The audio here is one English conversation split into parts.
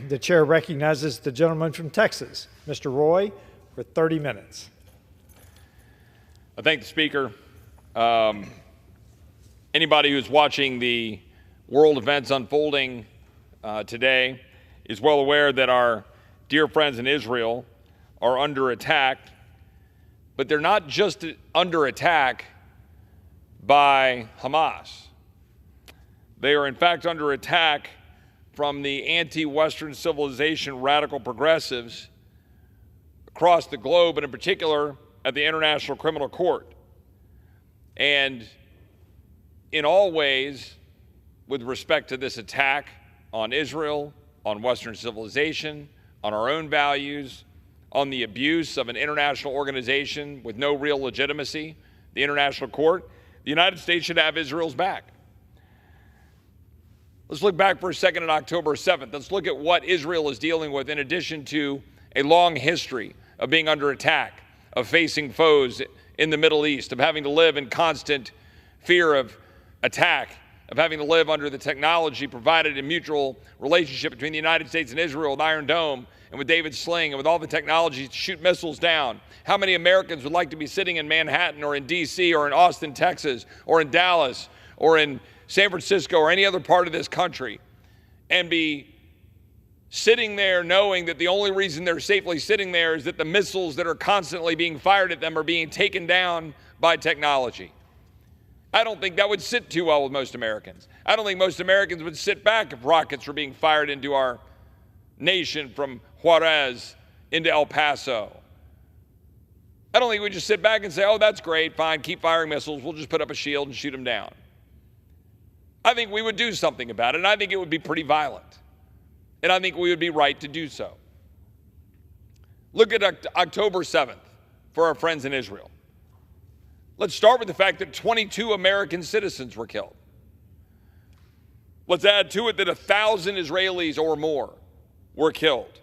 The chair recognizes the gentleman from Texas, Mr. Roy, for 30 minutes. I thank the Speaker. Anybody who's watching the world events unfolding today is well aware that our dear friends in Israel are under attack, but they're not just under attack by Hamas. They are in fact under attack from the anti-Western civilization radical progressives across the globe, and in particular at the International Criminal Court. And in all ways, with respect to this attack on Israel, on Western civilization, on our own values, on the abuse of an international organization with no real legitimacy, the International Court, the United States should have Israel's back. Let's look back for a second at October 7th. Let's look at what Israel is dealing with in addition to a long history of being under attack, of facing foes in the Middle East, of having to live in constant fear of attack, of having to live under the technology provided in mutual relationship between the United States and Israel with Iron Dome and with David's Sling and with all the technology to shoot missiles down. How many Americans would like to be sitting in Manhattan or in D.C. or in Austin, Texas, or in Dallas or in San Francisco or any other part of this country and be sitting there knowing that the only reason they're safely sitting there is that the missiles that are constantly being fired at them are being taken down by technology? I don't think that would sit too well with most Americans. I don't think most Americans would sit back if rockets were being fired into our nation from Juarez into El Paso. I don't think we just sit back and say, oh, that's great, fine, keep firing missiles, we'll just put up a shield and shoot them down. I think we would do something about it, and I think it would be pretty violent. And I think we would be right to do so. Look at October 7th for our friends in Israel. Let's start with the fact that 22 American citizens were killed. Let's add to it that 1,000 Israelis or more were killed.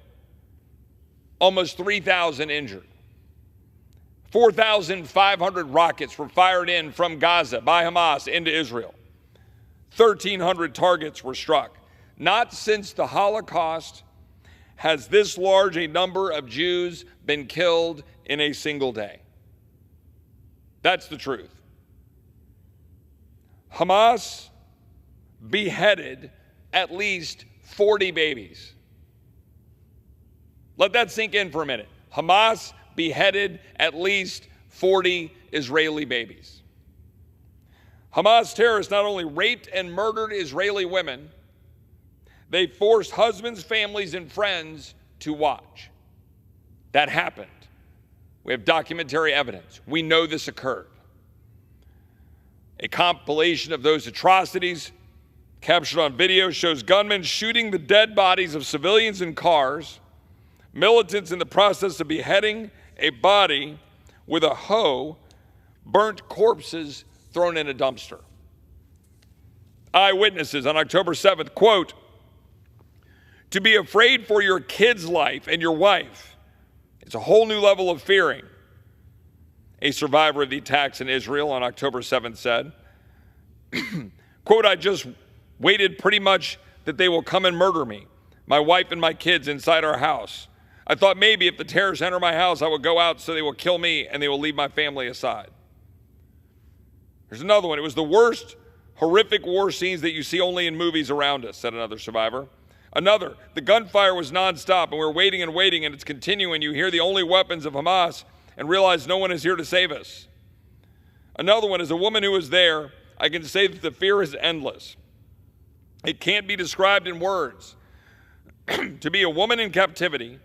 Almost 3,000 injured. 4,500 rockets were fired in from Gaza by Hamas into Israel. 1,300 targets were struck. Not since the Holocaust has this large a number of Jews been killed in a single day. That's the truth. Hamas beheaded at least 40 babies. Let that sink in for a minute. Hamas beheaded at least 40 Israeli babies. Hamas terrorists not only raped and murdered Israeli women, they forced husbands, families, and friends to watch. That happened. We have documentary evidence. We know this occurred. A compilation of those atrocities captured on video shows gunmen shooting the dead bodies of civilians in cars, militants in the process of beheading a body with a hoe, burnt corpses thrown in a dumpster. Eyewitnesses on October 7th, quote, "To be afraid for your kid's life and your wife, it's a whole new level of fearing," a survivor of the attacks in Israel on October 7th said. Quote, "I just waited pretty much that they will come and murder me, my wife and my kids inside our house. I thought maybe if the terrorists enter my house, I will go out so they will kill me and they will leave my family aside." Here's another one. "It was the worst horrific war scenes that you see only in movies around us," said another survivor. Another, "The gunfire was nonstop and we're waiting and waiting and it's continuing. You hear the only weapons of Hamas and realize no one is here to save us." Another one, "As a woman who was there, I can say that the fear is endless. It can't be described in words. To be a woman in captivity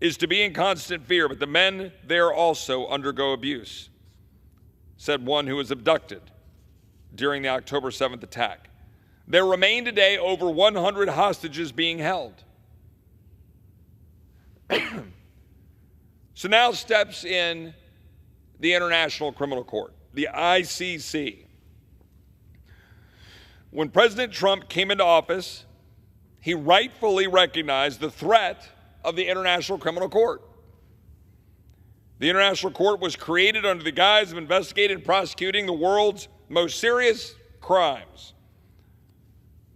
is to be in constant fear, but the men there also undergo abuse," said one who was abducted during the October 7th attack. There remain today over 100 hostages being held. So now steps in the International Criminal Court, the ICC. When President Trump came into office, he rightfully recognized the threat of the International Criminal Court. The International Court was created under the guise of investigating and prosecuting the world's most serious crimes.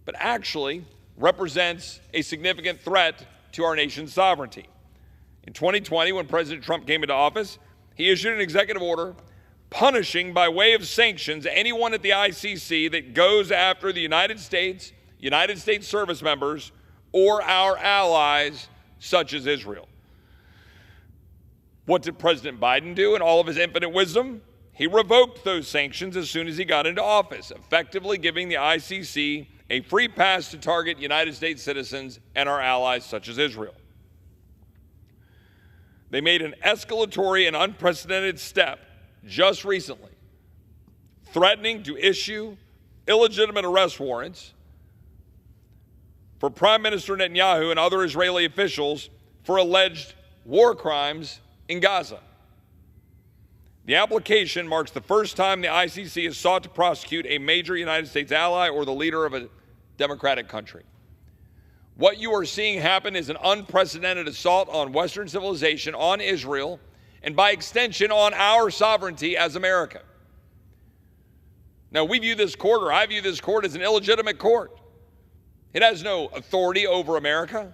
But actually, represents a significant threat to our nation's sovereignty. In 2020, when President Trump came into office, he issued an executive order punishing by way of sanctions anyone at the ICC that goes after the United States service members, or our allies, such as Israel. What did President Biden do in all of his infinite wisdom? He revoked those sanctions as soon as he got into office, effectively giving the ICC a free pass to target United States citizens and our allies, such as Israel. They made an escalatory and unprecedented step just recently, threatening to issue illegitimate arrest warrants for Prime Minister Netanyahu and other Israeli officials for alleged war crimes in Gaza. The application marks the first time the ICC has sought to prosecute a major United States ally or the leader of a democratic country. What you are seeing happen is an unprecedented assault on Western civilization, on Israel, and by extension on our sovereignty as America. Now, I view this court as an illegitimate court. It has no authority over America.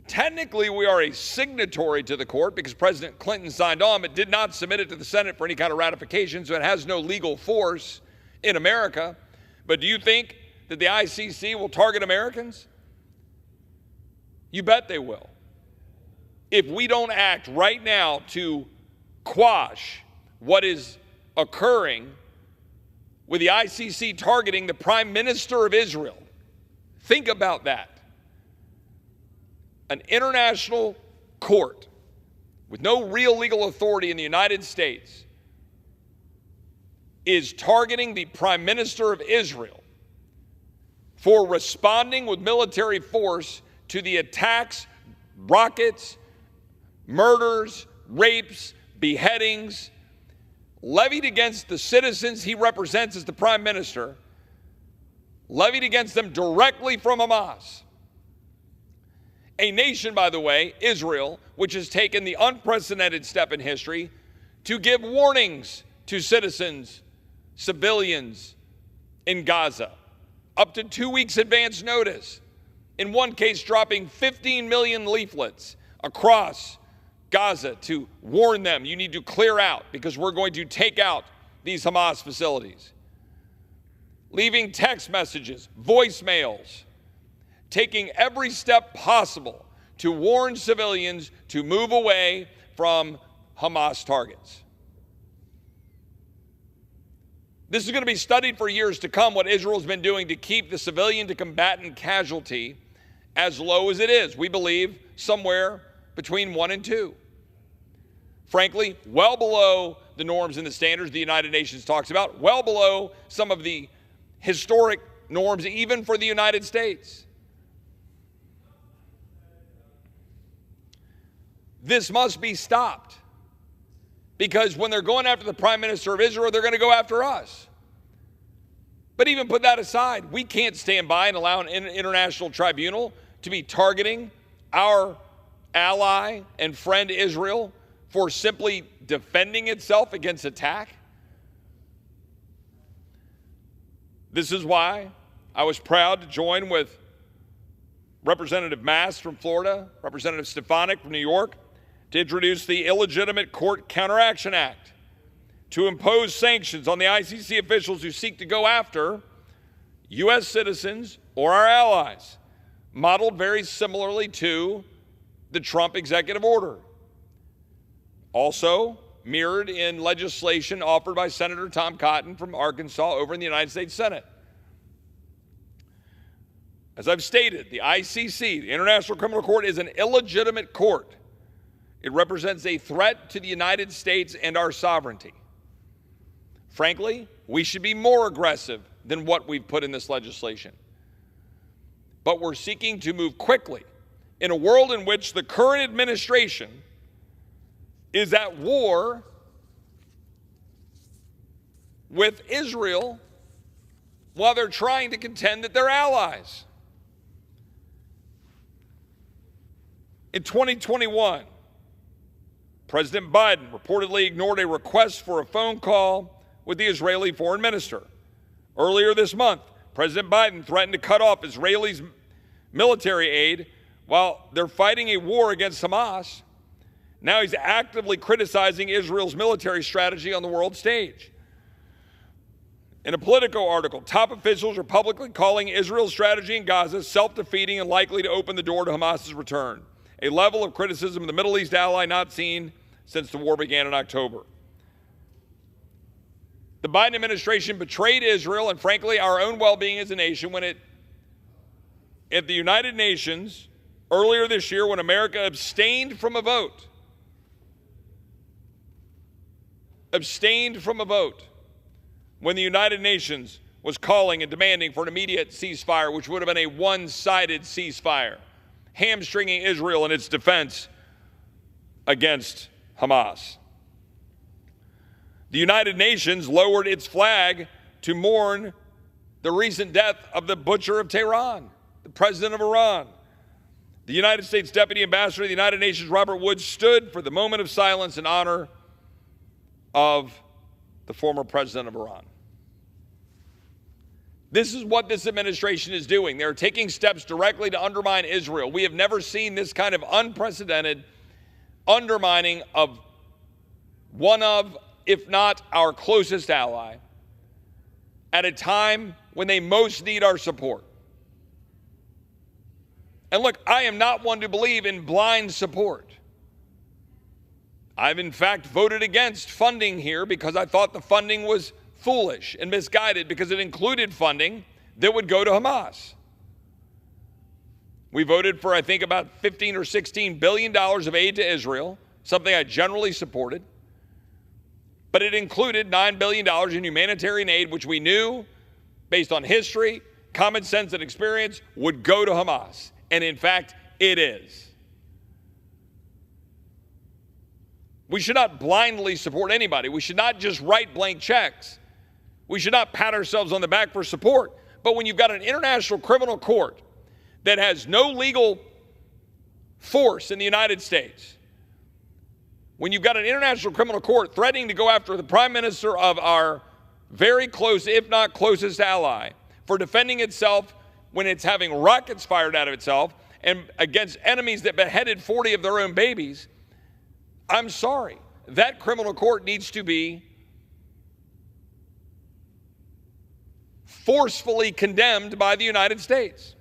Technically, we are a signatory to the court because President Clinton signed on, but did not submit it to the Senate for any kind of ratification, so it has no legal force in America. But do you think that the ICC will target Americans? You bet they will. If we don't act right now to quash what is occurring with the ICC targeting the Prime Minister of Israel, think about that. An international court with no real legal authority in the United States is targeting the Prime Minister of Israel for responding with military force to the attacks, rockets, murders, rapes, beheadings levied against the citizens he represents as the Prime Minister, levied against them directly from Hamas. A nation, by the way, Israel, which has taken the unprecedented step in history to give warnings to citizens, civilians in Gaza, up to 2 weeks advance notice. In one case, dropping 15 million leaflets across Gaza to warn them, you need to clear out because we're going to take out these Hamas facilities. Leaving text messages, voicemails, taking every step possible to warn civilians to move away from Hamas targets. This is going to be studied for years to come, what Israel's been doing to keep the civilian to combatant casualty as low as it is. We believe somewhere between 1 and 2. Frankly, well below the norms and the standards the United Nations talks about, well below some of the historic norms even for the United States. This must be stopped because when they're going after the Prime Minister of Israel, they're going to go after us. But even put that aside, we can't stand by and allow an international tribunal to be targeting our ally and friend Israel for simply defending itself against attack. This is why I was proud to join with Representative Mast from Florida, Representative Stefanik from New York, to introduce the Illegitimate Court Counteraction Act to impose sanctions on the ICC officials who seek to go after U.S. citizens or our allies, modeled very similarly to the Trump executive order. Also mirrored in legislation offered by Senator Tom Cotton from Arkansas over in the United States Senate. As I've stated, the ICC, the International Criminal Court, is an illegitimate court. It represents a threat to the United States and our sovereignty. Frankly, we should be more aggressive than what we've put in this legislation. But we're seeking to move quickly in a world in which the current administration is at war with Israel while they're trying to contend that they're allies. In 2021, President Biden reportedly ignored a request for a phone call with the Israeli foreign minister. Earlier this month, President Biden threatened to cut off Israelis' military aid while they're fighting a war against Hamas. Now he's actively criticizing Israel's military strategy on the world stage. In a Politico article, top officials are publicly calling Israel's strategy in Gaza self-defeating and likely to open the door to Hamas's return, a level of criticism of the Middle East ally not seen since the war began in October. The Biden administration betrayed Israel and, frankly, our own well-being as a nation when at the United Nations earlier this year, when America abstained from a vote when the United Nations was calling and demanding for an immediate ceasefire, which would have been a one-sided ceasefire, hamstringing Israel in its defense against Hamas. The United Nations lowered its flag to mourn the recent death of the butcher of Tehran, the president of Iran. The United States Deputy Ambassador to the United Nations, Robert Woods, stood for the moment of silence in honor of the former president of Iran. This is what this administration is doing. They're taking steps directly to undermine Israel. We have never seen this kind of unprecedented undermining of one of, if not our closest ally, at a time when they most need our support. And look, I am not one to believe in blind support. I've in fact voted against funding here because I thought the funding was foolish and misguided because it included funding that would go to Hamas. We voted for, I think, about $15 or $16 billion of aid to Israel, something I generally supported. But it included $9 billion in humanitarian aid, which we knew, based on history, common sense, and experience, would go to Hamas. And in fact, it is. We should not blindly support anybody. We should not just write blank checks. We should not pat ourselves on the back for support. But when you've got an international criminal court that has no legal force in the United States, when you've got an international criminal court threatening to go after the prime minister of our very close, if not closest ally, for defending itself when it's having rockets fired out of itself and against enemies that beheaded 40 of their own babies, I'm sorry. That criminal court needs to be forcefully condemned by the United States.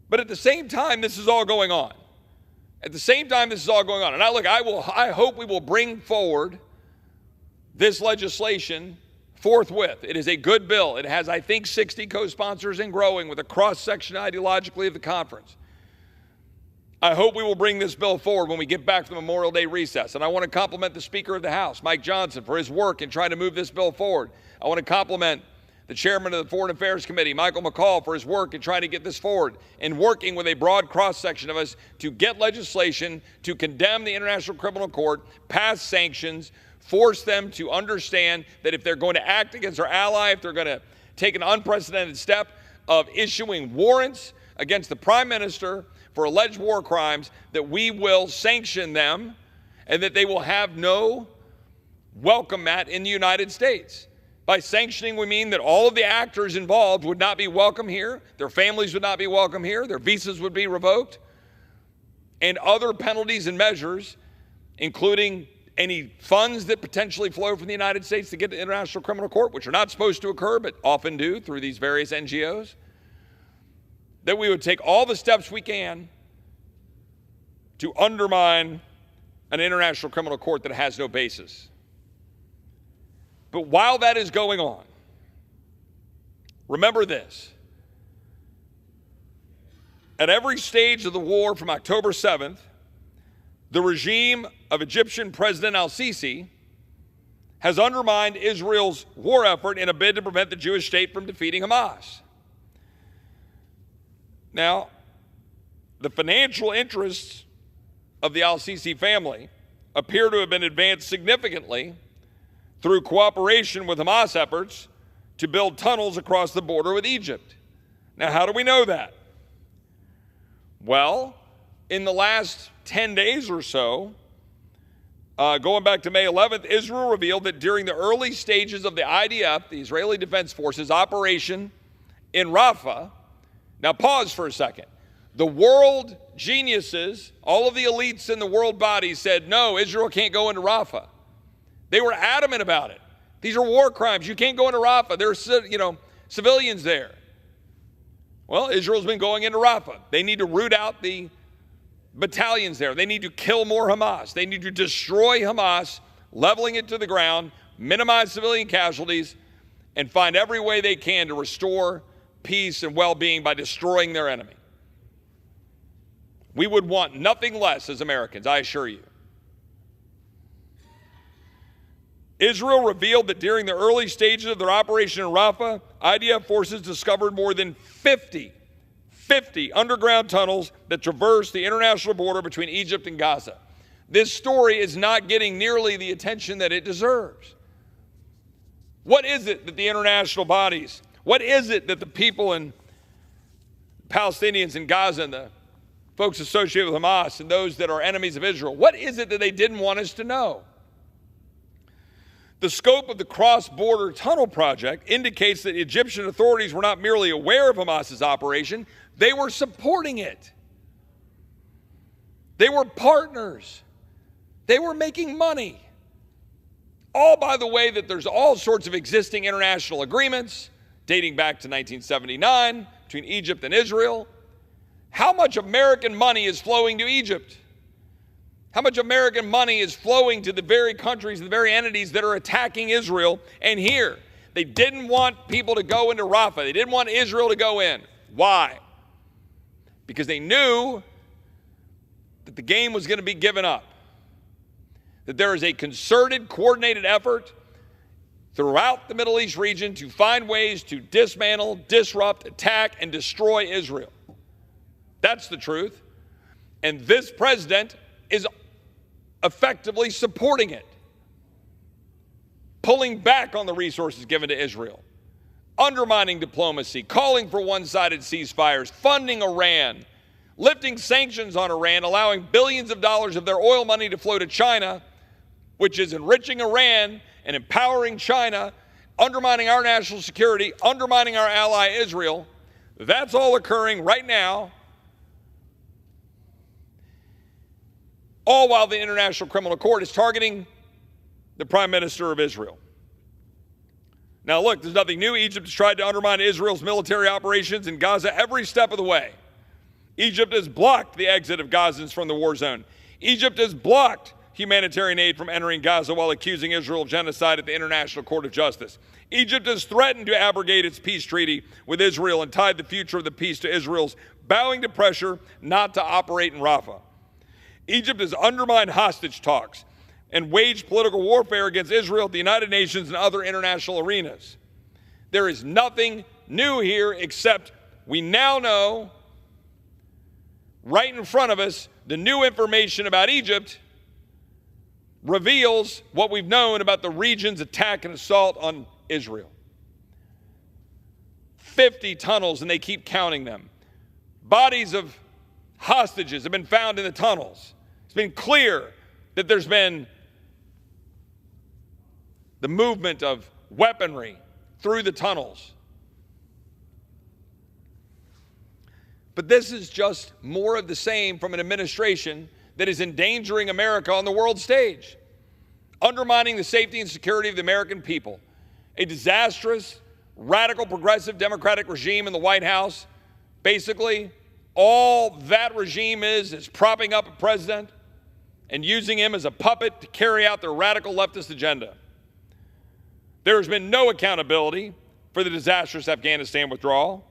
But at the same time, this is all going on. And I hope we will bring forward this legislation forthwith. It is a good bill. It has, I think, 60 co-sponsors and growing with a cross-section ideologically of the conference. I hope we will bring this bill forward when we get back from Memorial Day recess. And I want to compliment the Speaker of the House, Mike Johnson, for his work in trying to move this bill forward. I want to compliment the Chairman of the Foreign Affairs Committee, Michael McCall, for his work in trying to get this forward and working with a broad cross-section of us to get legislation to condemn the International Criminal Court, pass sanctions, force them to understand that if they're going to act against our ally, if they're going to take an unprecedented step of issuing warrants against the Prime Minister for alleged war crimes, that we will sanction them and that they will have no welcome mat in the United States. By sanctioning, we mean that all of the actors involved would not be welcome here, their families would not be welcome here, their visas would be revoked, and other penalties and measures, including any funds that potentially flow from the United States to get to the International Criminal Court, which are not supposed to occur but often do through these various NGOs, that we would take all the steps we can to undermine an International Criminal Court that has no basis. But while that is going on, remember this. At every stage of the war from October 7th, the regime of Egyptian President al-Sisi has undermined Israel's war effort in a bid to prevent the Jewish state from defeating Hamas. Now, the financial interests of the al-Sisi family appear to have been advanced significantly through cooperation with Hamas efforts to build tunnels across the border with Egypt. Now, how do we know that? Well, in the last 10 days or so, Going back to May 11th, Israel revealed that during the early stages of the IDF, the Israeli Defense Forces, operation in Rafah, now pause for a second. The world geniuses, all of the elites in the world body said, no, Israel can't go into Rafah. They were adamant about it. These are war crimes. You can't go into Rafah. There are, civilians there. Well, Israel's been going into Rafah. They need to root out the battalions there. They need to kill more Hamas. They need to destroy Hamas, leveling it to the ground, minimize civilian casualties, and find every way they can to restore peace and well-being by destroying their enemy. We would want nothing less as Americans, I assure you. Israel revealed that during the early stages of their operation in Rafah, IDF forces discovered more than 50 underground tunnels that traverse the international border between Egypt and Gaza. This story is not getting nearly the attention that it deserves. What is it that the international bodies, what is it that the people and Palestinians in Gaza and the folks associated with Hamas and those that are enemies of Israel, what is it that they didn't want us to know? The scope of the cross-border tunnel project indicates that Egyptian authorities were not merely aware of Hamas's operation, they were supporting it. They were partners. They were making money. All by the way that there's all sorts of existing international agreements dating back to 1979 between Egypt and Israel. How much American money is flowing to Egypt? How much American money is flowing to the very countries, the very entities that are attacking Israel? And here, they didn't want people to go into Rafah. They didn't want Israel to go in. Why? Because they knew that the game was going to be given up. That there is a concerted, coordinated effort throughout the Middle East region to find ways to dismantle, disrupt, attack, and destroy Israel. That's the truth. And this president is effectively supporting it, pulling back on the resources given to Israel, undermining diplomacy, calling for one-sided ceasefires, funding Iran, lifting sanctions on Iran, allowing billions of dollars of their oil money to flow to China, which is enriching Iran and empowering China, undermining our national security, undermining our ally Israel. That's all occurring right now, all while the International Criminal Court is targeting the Prime Minister of Israel. Now look, there's nothing new. Egypt has tried to undermine Israel's military operations in Gaza every step of the way. Egypt has blocked the exit of Gazans from the war zone. Egypt has blocked humanitarian aid from entering Gaza while accusing Israel of genocide at the International Court of Justice. Egypt has threatened to abrogate its peace treaty with Israel and tied the future of the peace to Israel's bowing to pressure not to operate in Rafah. Egypt has undermined hostage talks and waged political warfare against Israel at the United Nations and other international arenas. There is nothing new here except we now know, right in front of us, the new information about Egypt reveals what we've known about the region's attack and assault on Israel. 50 tunnels, and they keep counting them. Bodies of hostages have been found in the tunnels. It's been clear that there's been the movement of weaponry through the tunnels. But this is just more of the same from an administration that is endangering America on the world stage, undermining the safety and security of the American people. A disastrous, radical, progressive Democratic regime in the White House. Basically, all that regime is propping up a president and using him as a puppet to carry out their radical leftist agenda. There has been no accountability for the disastrous Afghanistan withdrawal.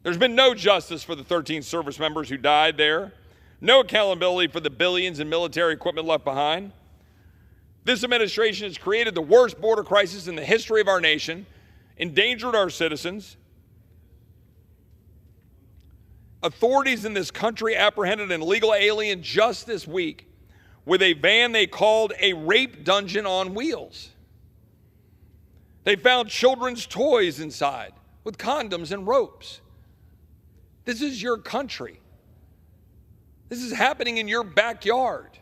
There's been no justice for the 13 service members who died there. No accountability for the billions in military equipment left behind. This administration has created the worst border crisis in the history of our nation, endangered our citizens. Authorities in this country apprehended an illegal alien just this week with a van they called a rape dungeon on wheels. They found children's toys inside with condoms and ropes. This is your country. This is happening in your backyard.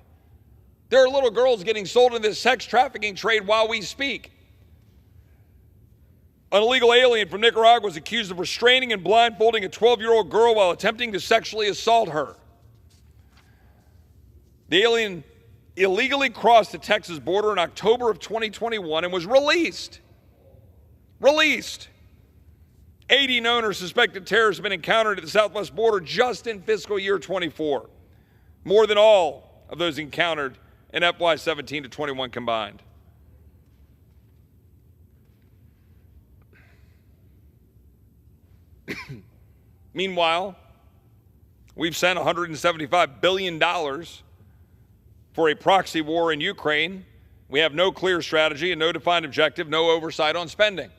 There are little girls getting sold into this sex trafficking trade while we speak. An illegal alien from Nicaragua was accused of restraining and blindfolding a 12-year-old girl while attempting to sexually assault her. The alien illegally crossed the Texas border in October of 2021 and was released. Released. 80 known or suspected terrorists have been encountered at the southwest border just in fiscal year 24, more than all of those encountered in FY 17 to 21 combined. Meanwhile, we've sent $175 billion for a proxy war in Ukraine. We have no clear strategy and no defined objective, no oversight on spending.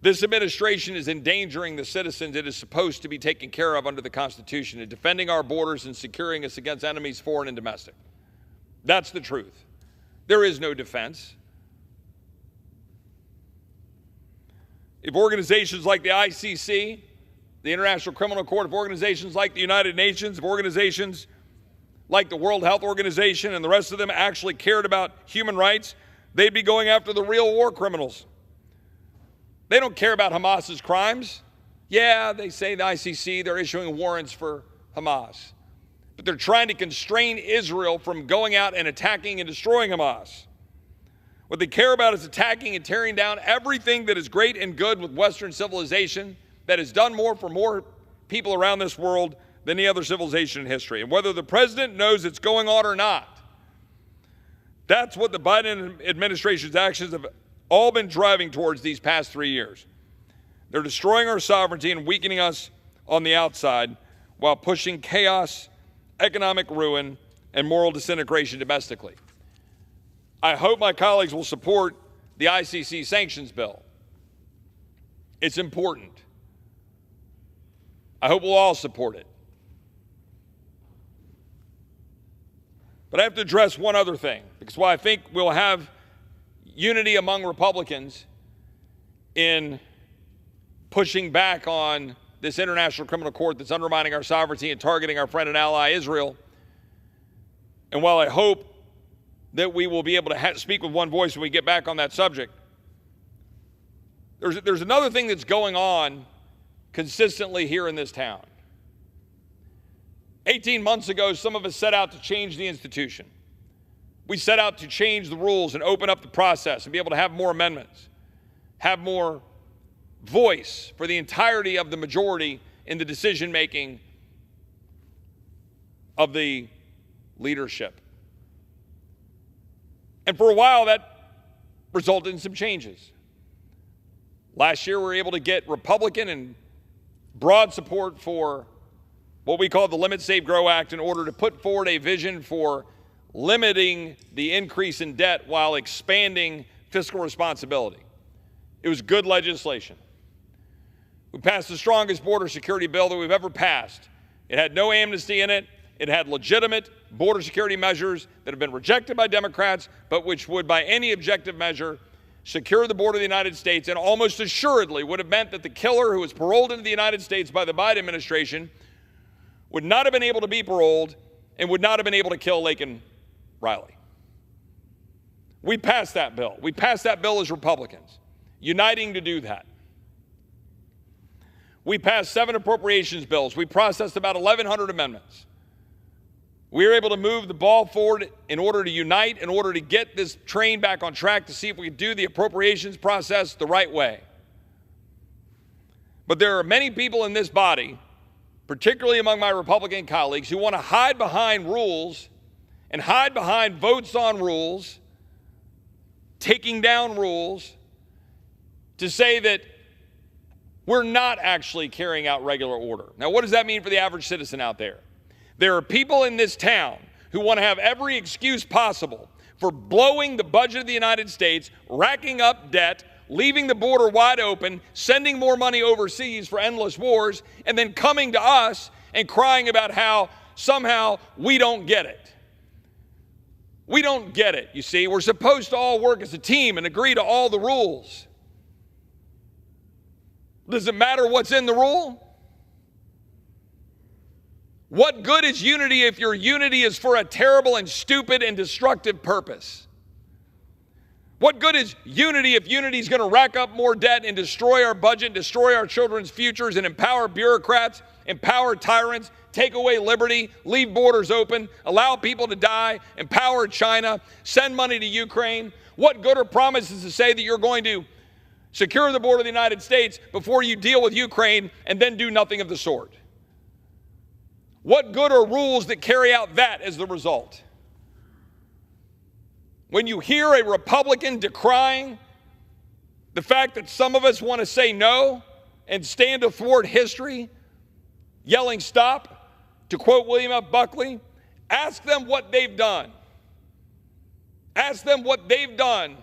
This administration is endangering the citizens it is supposed to be taking care of under the Constitution and defending our borders and securing us against enemies, foreign and domestic. That's the truth. There is no defense. If organizations like the ICC, the International Criminal Court, if organizations like the United Nations, if organizations like the World Health Organization and the rest of them actually cared about human rights, they'd be going after the real war criminals. They don't care about Hamas's crimes. Yeah, they say the ICC, they're issuing warrants for Hamas. But they're trying to constrain Israel from going out and attacking and destroying Hamas. What they care about is attacking and tearing down everything that is great and good with Western civilization that has done more for more people around this world than any other civilization in history. And whether the president knows it's going on or not, that's what the Biden administration's actions have all been driving towards these past 3 years. They're destroying our sovereignty and weakening us on the outside while pushing chaos, economic ruin, and moral disintegration domestically. I hope my colleagues will support the ICC sanctions bill. It's important. I hope we'll all support it. But I have to address one other thing, because while I think we'll have unity among Republicans in pushing back on this International Criminal Court that's undermining our sovereignty and targeting our friend and ally Israel, and while I hope that we will be able to speak with one voice when we get back on that subject, there's another thing that's going on consistently here in this town. 18 months ago, some of us set out to change the institution. We set out to change the rules and open up the process and be able to have more amendments, have more voice for the entirety of the majority in the decision-making of the leadership. And for a while, that resulted in some changes. Last year, we were able to get Republican and broad support for what we call the Limit, Save, Grow Act in order to put forward a vision for limiting the increase in debt while expanding fiscal responsibility. It was good legislation. We passed the strongest border security bill that we've ever passed. It had no amnesty in it. It had legitimate border security measures that have been rejected by Democrats, but which would, by any objective measure, secure the border of the United States, and almost assuredly would have meant that the killer who was paroled into the United States by the Biden administration would not have been able to be paroled and would not have been able to kill Laken Riley. We passed that bill. We passed that bill as Republicans, uniting to do that. We passed 7 appropriations bills. We processed about 1,100 amendments. We were able to move the ball forward in order to unite, in order to get this train back on track to see if we could do the appropriations process the right way. But there are many people in this body, particularly among my Republican colleagues, who want to hide behind rules and hide behind votes on rules, taking down rules, to say that we're not actually carrying out regular order. Now, what does that mean for the average citizen out there? There are people in this town who want to have every excuse possible for blowing the budget of the United States, racking up debt, leaving the border wide open, sending more money overseas for endless wars, and then coming to us and crying about how somehow we don't get it. We don't get it, you see. We're supposed to all work as a team and agree to all the rules. Does it matter what's in the rule? What good is unity if your unity is for a terrible and stupid and destructive purpose? What good is unity if unity is going to rack up more debt and destroy our budget, destroy our children's futures, and empower bureaucrats, empower tyrants, take away liberty, leave borders open, allow people to die, empower China, send money to Ukraine? What good are promises to say that you're going to secure the border of the United States before you deal with Ukraine and then do nothing of the sort? What good are rules that carry out that as the result? When you hear a Republican decrying the fact that some of us want to say no and stand athwart history, yelling stop, to quote William F. Buckley, ask them what they've done. Ask them what they've done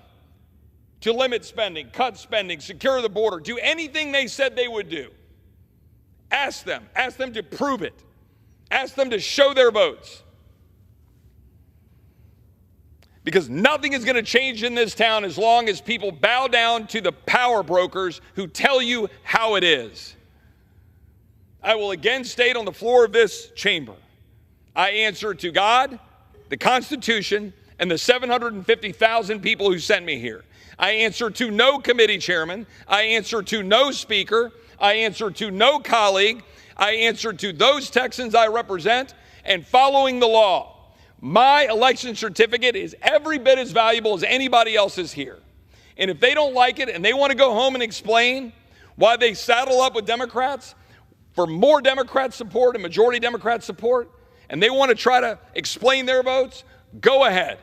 to limit spending, cut spending, secure the border, do anything they said they would do. Ask them to prove it. Ask them to show their votes. Because nothing is going to change in this town as long as people bow down to the power brokers who tell you how it is. I will again state on the floor of this chamber, I answer to God, the Constitution, and the 750,000 people who sent me here. I answer to no committee chairman. I answer to no speaker. I answer to no colleague. I answer to those Texans I represent, and following the law. My election certificate is every bit as valuable as anybody else's here. And if they don't like it and they want to go home and explain why they saddle up with Democrats for more Democrat support and majority Democrat support, and they want to try to explain their votes, go ahead.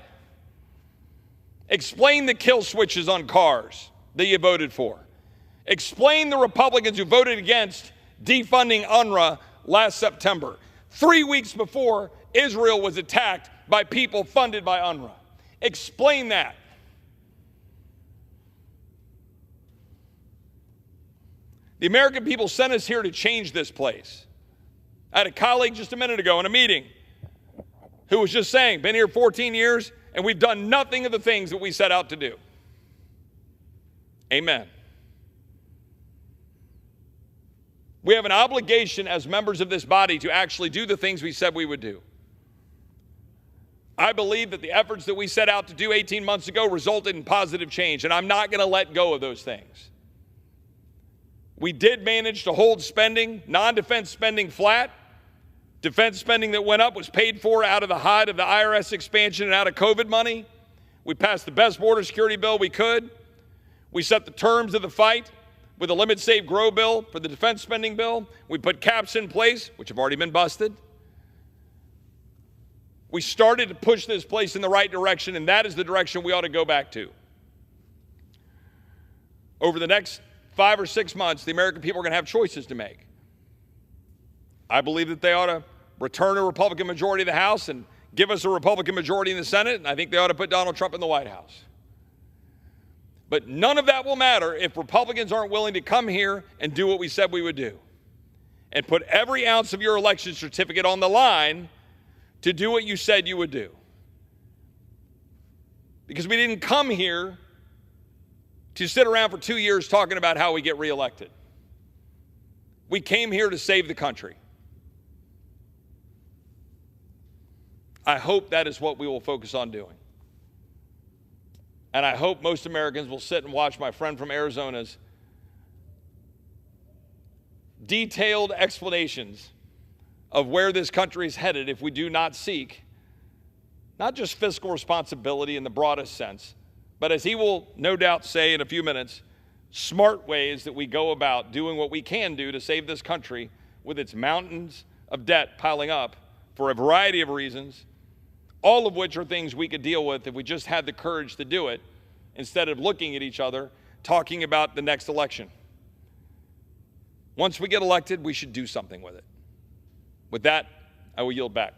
Explain the kill switches on cars that you voted for. Explain the Republicans who voted against defunding UNRWA last September, 3 weeks before Israel was attacked by people funded by UNRWA. Explain that. The American people sent us here to change this place. I had a colleague just a minute ago in a meeting who was just saying, been here 14 years, and we've done nothing of the things that we set out to do. Amen. We have an obligation as members of this body to actually do the things we said we would do. I believe that the efforts that we set out to do 18 months ago resulted in positive change, and I'm not going to let go of those things. We did manage to hold spending, non-defense spending flat. Defense spending that went up was paid for out of the height of the IRS expansion and out of COVID money. We passed the best border security bill we could. We set the terms of the fight with the Limit, Save, Grow bill for the defense spending bill. We put caps in place, which have already been busted. We started to push this place in the right direction, and that is the direction we ought to go back to. Over the next 5 or 6 months, the American people are going to have choices to make. I believe that they ought to return a Republican majority in the House and give us a Republican majority in the Senate, and I think they ought to put Donald Trump in the White House. But none of that will matter if Republicans aren't willing to come here and do what we said we would do and put every ounce of your election certificate on the line to do what you said you would do. Because we didn't come here to sit around for 2 years talking about how we get reelected. We came here to save the country. I hope that is what we will focus on doing. And I hope most Americans will sit and watch my friend from Arizona's detailed explanations of where this country is headed if we do not seek not just fiscal responsibility in the broadest sense, but as he will no doubt say in a few minutes, smart ways that we go about doing what we can do to save this country with its mountains of debt piling up for a variety of reasons, all of which are things we could deal with if we just had the courage to do it instead of looking at each other, talking about the next election. Once we get elected, we should do something with it. With that, I will yield back.